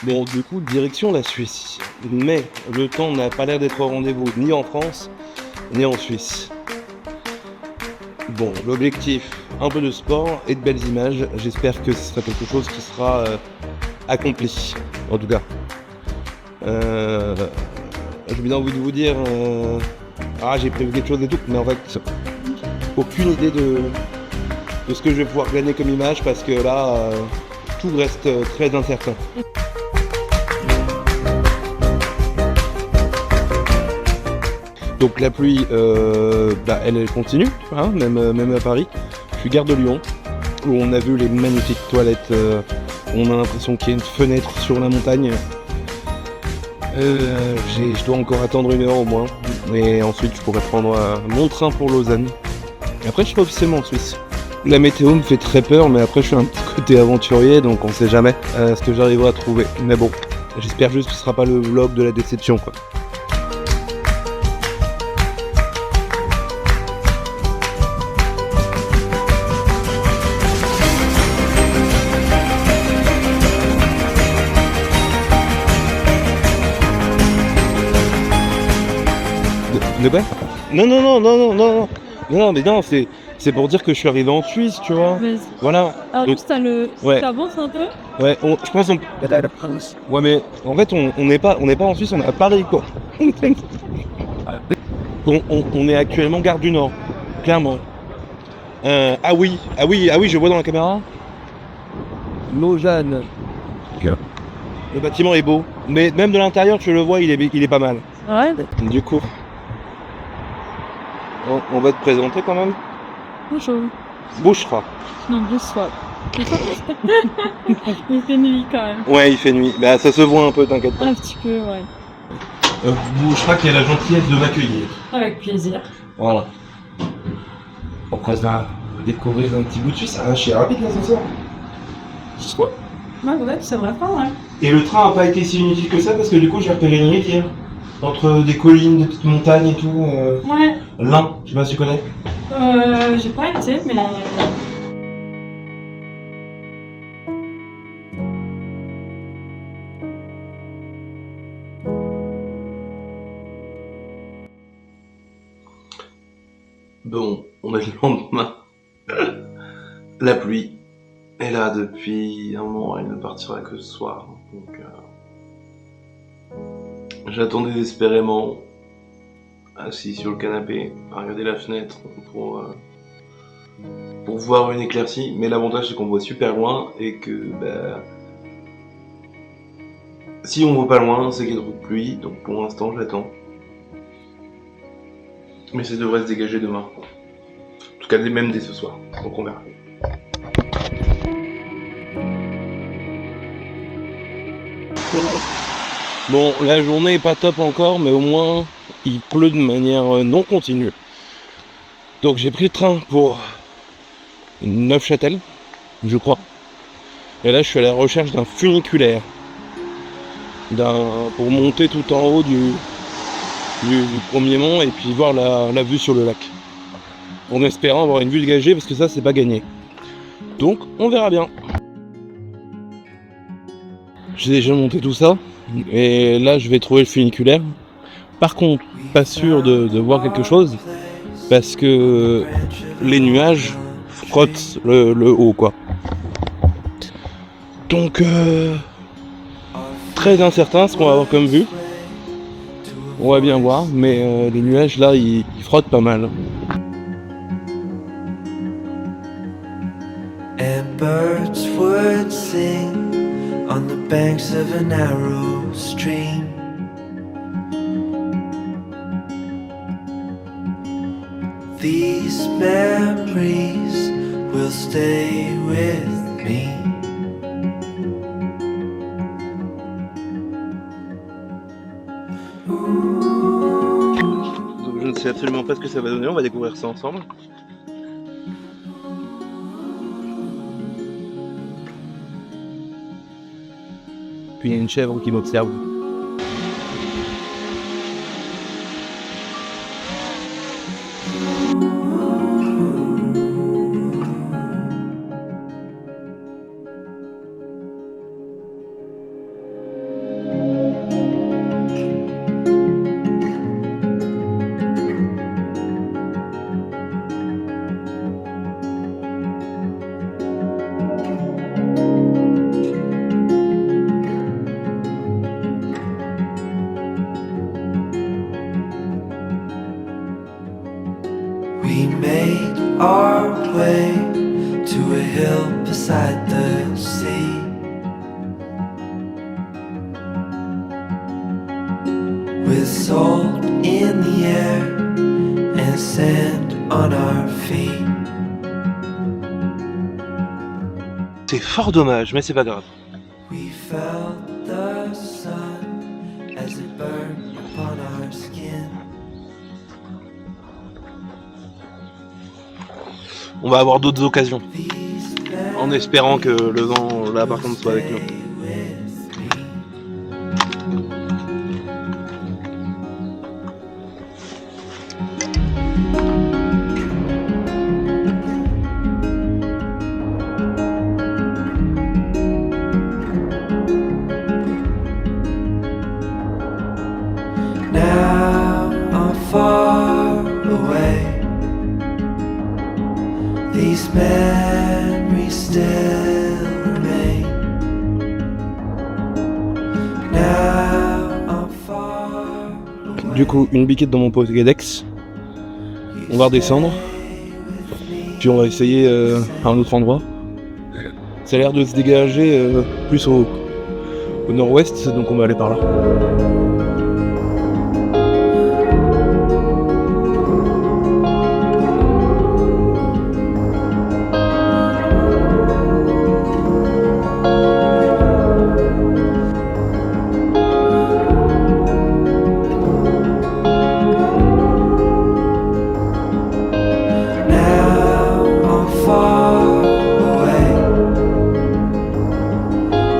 Bon, du coup, direction la Suisse. Mais le temps n'a pas l'air d'être au rendez-vous, ni en France, ni en Suisse. Bon, l'objectif, un peu de sport et de belles images. J'espère que ce sera quelque chose qui sera accompli, en tout cas. J'ai bien envie de vous dire, j'ai prévu quelque chose et tout, mais en fait, aucune idée de ce que je vais pouvoir gagner comme image parce que là, tout reste très incertain. Donc la pluie, elle continue, hein, même à Paris. Je suis gare de Lyon, où on a vu les magnifiques toilettes. On a l'impression qu'il y a une fenêtre sur la montagne. Je dois encore attendre 1 heure au moins. Et ensuite, je pourrais prendre mon train pour Lausanne. Et après, je serai officiellement en Suisse. La météo me fait très peur, mais après, je suis un petit côté aventurier, donc on sait jamais ce que j'arriverai à trouver. Mais bon, j'espère juste que ce sera pas le vlog de la déception, quoi. De quoi? Non, mais non, c'est pour dire que je suis arrivé en Suisse, tu vois. Vas-y. Voilà. Alors, Donc, juste, t'as le. ouais. T'avances un peu. Ouais, je pense ouais, mais en fait, on n'est pas en Suisse, on est à Paris, quoi. On est actuellement gare du Nord, clairement. Ah oui, je vois dans la caméra. Lausanne. Le bâtiment est beau, mais même de l'intérieur, tu le vois, il est pas mal. Ouais. Du coup, on va te présenter quand même. Bonjour. Bouchera. Non, bonsoir. Il fait nuit quand même. Ouais, il fait nuit. Bah, ça se voit un peu, t'inquiète pas. Un petit peu, ouais. Bouchera qui a la gentillesse de m'accueillir. Avec plaisir. Voilà. Après ça, découvrir un petit bout de Suisse, je suis rapide l'ascenseur. Ouais, c'est vrai pas, ouais. Et le train n'a pas été si inutile que ça parce que du coup j'ai repéré une rivière. Entre des collines, des petites montagnes et tout. Ouais. L'Ain, je sais pas si tu connais. J'ai pas été, mais. Bon, on est le lendemain. La pluie est là depuis un moment, elle ne partira que ce soir. Donc, j'attends désespérément, assis sur le canapé, à regarder la fenêtre pour voir une éclaircie. Mais l'avantage c'est qu'on voit super loin et que si on voit pas loin, c'est qu'il y a trop de pluie. Donc pour l'instant, j'attends. Mais ça devrait se dégager demain. En tout cas, même dès ce soir. Donc on verra. Bon, la journée est pas top encore, mais au moins il pleut de manière non continue. Donc j'ai pris le train pour Neufchâtel, je crois. Et là je suis à la recherche d'un funiculaire. Pour monter tout en haut du premier mont et puis voir la vue sur le lac. En espérant avoir une vue dégagée parce que ça c'est pas gagné. Donc on verra bien. J'ai déjà monté tout ça. Et là je vais trouver le funiculaire. Par contre, pas sûr de voir quelque chose. Parce que les nuages frottent le haut, quoi. Donc très incertain ce qu'on va avoir comme vue. On va bien voir, mais les nuages là ils frottent pas mal. And birds would sing on the banks of a narrow stream. These memories will stay with me. Donc je ne sais absolument pas ce que ça va donner, on va découvrir ça ensemble. Puis il y a une chèvre qui m'observe. beside the sea. With salt in the air and sand on our feet. C'est fort dommage, mais c'est pas grave. We felt the sun as it burned upon our skin. On va avoir d'autres occasions, These en espérant que le vent là par contre soit avec nous. stay with me. Now I'm far away. These memories still remain. Now I'm far away. Du coup, une biquette dans mon Pokédex. On va redescendre. Puis on va essayer un autre endroit. Ça a l'air de se dégager plus au nord-ouest, donc on va aller par là. Now I'm far away.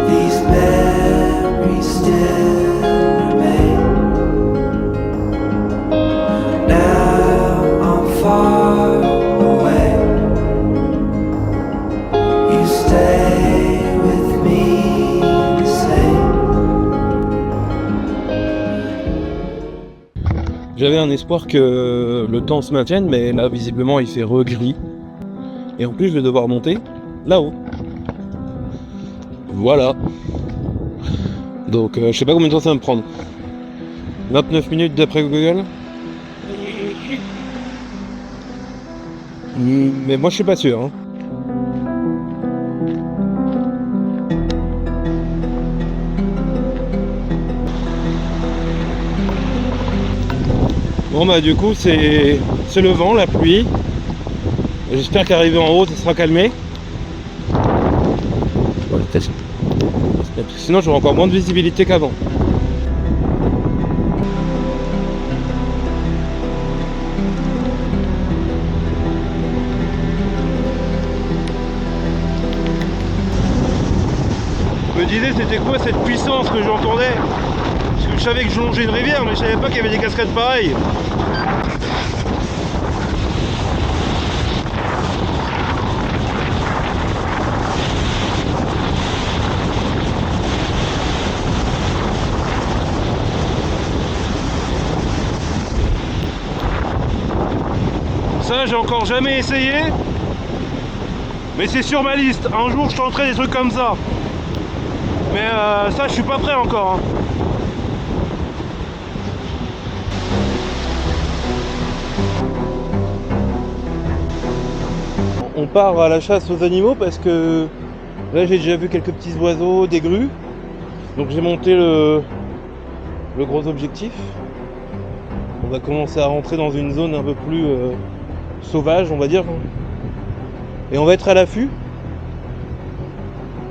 These memories still remain. Now I'm far away. You stay with me the same. J'avais un espoir que le temps se maintienne, mais là visiblement il fait regris. Et en plus je vais devoir monter là-haut. Voilà. Donc je sais pas combien de temps ça va me prendre. 29 minutes d'après Google. Mais moi je suis pas sûr. Hein. Bon bah du coup c'est le vent, la pluie. J'espère qu'arrivé en haut ça sera calmé. Sinon j'aurai encore moins de visibilité qu'avant. Je me disais c'était quoi cette puissance que j'entendais? Parce que je savais que je longeais une rivière, mais je savais pas qu'il y avait des cascades pareilles. Ça j'ai encore jamais essayé, mais c'est sur ma liste. Un jour je tenterai des trucs comme ça. Mais ça je suis pas prêt encore. Hein. On part à la chasse aux animaux parce que là j'ai déjà vu quelques petits oiseaux, des grues. Donc j'ai monté le gros objectif. On va commencer à rentrer dans une zone un peu plus sauvage, on va dire. Et on va être à l'affût.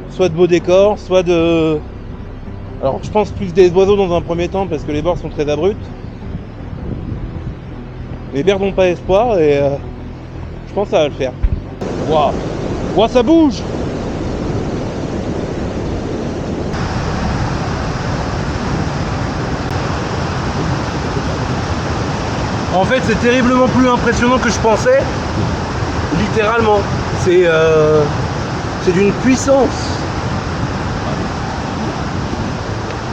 Soit de beaux décors, soit de... Alors je pense plus des oiseaux dans un premier temps parce que les bords sont très abrupts. Mais perdons pas espoir et je pense que ça va le faire. Waouh, wow, ça bouge! En fait, c'est terriblement plus impressionnant que je pensais. Littéralement, c'est d'une puissance.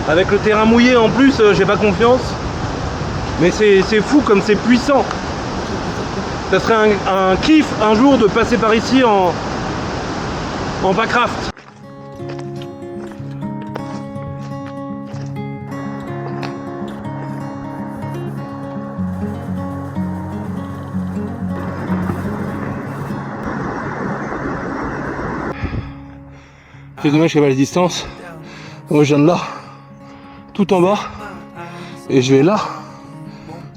Avec le terrain mouillé en plus, j'ai pas confiance. Mais c'est fou comme c'est puissant. Ça serait un kiff un jour de passer par ici en packraft. C'est dommage qu'il y ait pas la distance. Moi je viens de là, tout en bas, et je vais là,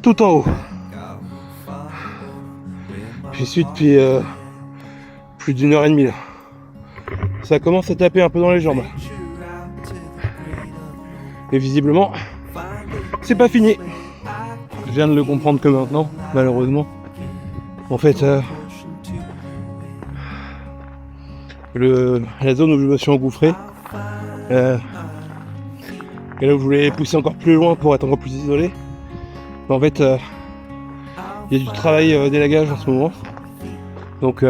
tout en haut. J'y suis depuis plus d'1h30 là. Ça commence à taper un peu dans les jambes. Et visiblement, c'est pas fini. Je viens de le comprendre que maintenant, malheureusement. En fait, la zone où je me suis engouffré, et là où je voulais pousser encore plus loin pour être encore plus isolé, en fait, il y a du travail d'élagage en ce moment. Donc,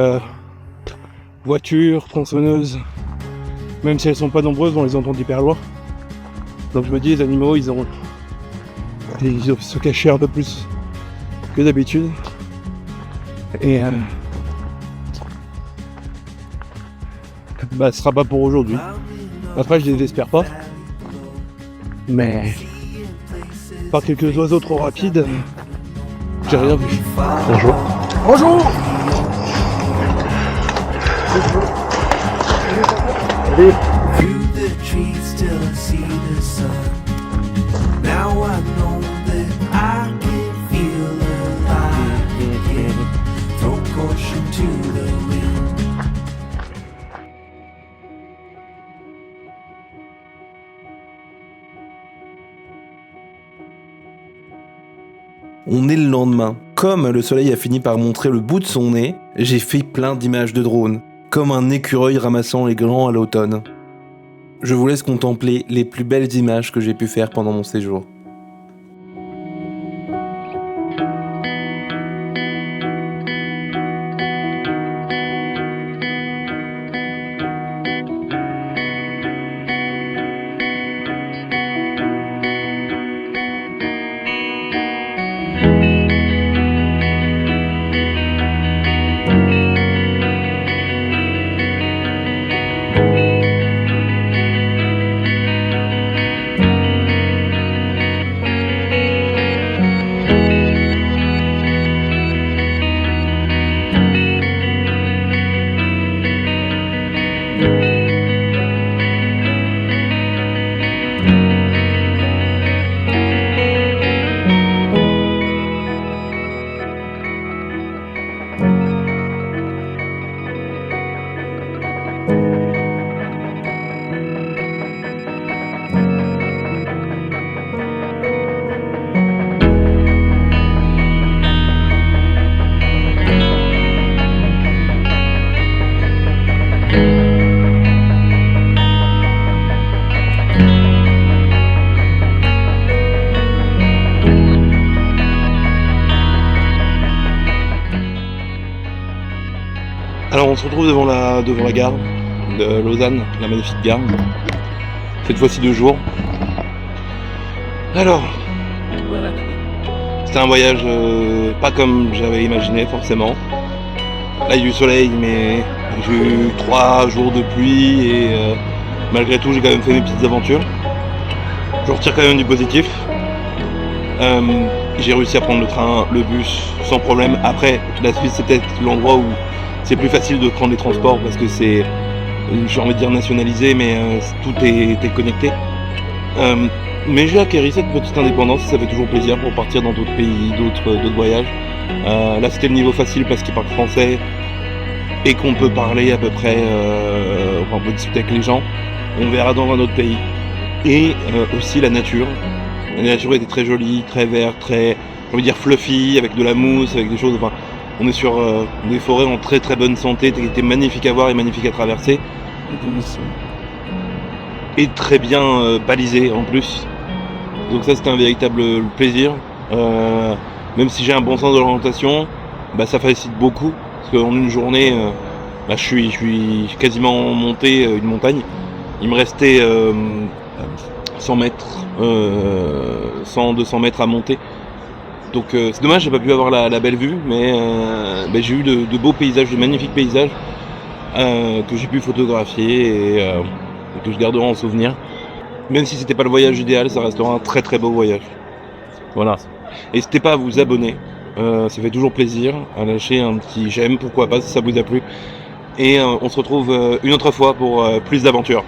voitures, tronçonneuses, même si elles sont pas nombreuses, on les entend hyper loin. Donc je me dis, les animaux, ils doivent se cacher un peu plus que d'habitude. Et ce sera pas pour aujourd'hui. Après, je désespère pas. Mais par quelques oiseaux trop rapides, j'ai rien vu. Bonjour. Bonjour. Allez. Through the trees till I see the sun. Now I know that I can feel alive again. Throw caution to the wind. On est le lendemain. Comme le soleil a fini par montrer le bout de son nez, j'ai fait plein d'images de drone, comme un écureuil ramassant les glands à l'automne. Je vous laisse contempler les plus belles images que j'ai pu faire pendant mon séjour. Alors on se retrouve devant la gare de Lausanne, la magnifique gare. Cette fois-ci de jour. Alors, c'était un voyage pas comme j'avais imaginé forcément. Là il y a eu du soleil mais j'ai eu 3 jours de pluie et malgré tout j'ai quand même fait mes petites aventures. Je retire quand même du positif. J'ai réussi à prendre le train, le bus sans problème. Après la Suisse c'est peut-être l'endroit où c'est plus facile de prendre les transports parce que c'est, j'ai envie de dire nationalisé, mais tout est connecté. Mais j'ai acquéri cette petite indépendance, ça fait toujours plaisir pour partir dans d'autres pays, d'autres voyages. Là c'était le niveau facile parce qu'ils parlent français et qu'on peut parler à peu près, on peut discuter avec les gens. On verra dans un autre pays. Et aussi la nature. La nature était très jolie, très verte, très, j'ai envie de dire fluffy, avec de la mousse, avec des choses. Enfin, on est sur des forêts en très très bonne santé, qui étaient magnifiques à voir et magnifiques à traverser. Et très bien balisées en plus. Donc ça c'était un véritable plaisir. Même si j'ai un bon sens de l'orientation, ça facilite beaucoup. Parce qu'en une journée, je suis quasiment monté une montagne. Il me restait 100 mètres, 100-200 mètres à monter. Donc c'est dommage, j'ai pas pu avoir la belle vue, mais j'ai eu de beaux paysages, de magnifiques paysages que j'ai pu photographier et que je garderai en souvenir. Même si c'était pas le voyage idéal, ça restera un très très beau voyage. Voilà. N'hésitez pas à vous abonner, ça fait toujours plaisir, à lâcher un petit j'aime, pourquoi pas, si ça vous a plu. Et on se retrouve une autre fois pour plus d'aventures.